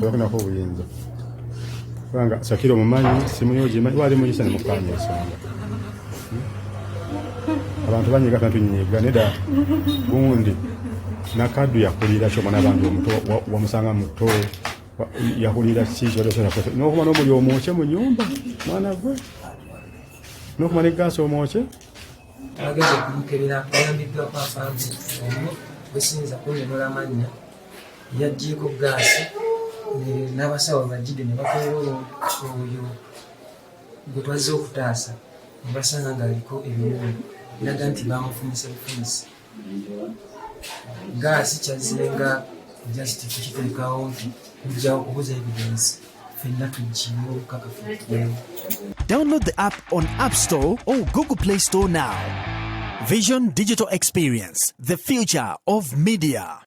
bakunako obuyinza kubanga Sakiro mumanyi simuyoji wali muyisa ne mukanya ensonga abantu banyiga kantu nyiga neda gundi nakadu yakulira cyo mwana bantu omuto wamusanga muto yakulira kicho losera ko no kuma no muri omoche mu nyumba mwana gwe no kuma ne gaso omoche ageze kumukebera Agambibwa Okufumita omu besinza kunenola manya yajjiko gasi n'abasawo bajide ne bakolera oyo gutwaze okutaasa basanga ngaliko ebiwuulu biraga nti bamufumise bufunisi gasi kyazenga just kukiteekawo nti kujjawo kubuza evidensi fenna tugiwe obukakafu. Download the app on App Store or Google Play Store now. Vision Digital Experience, the future of media.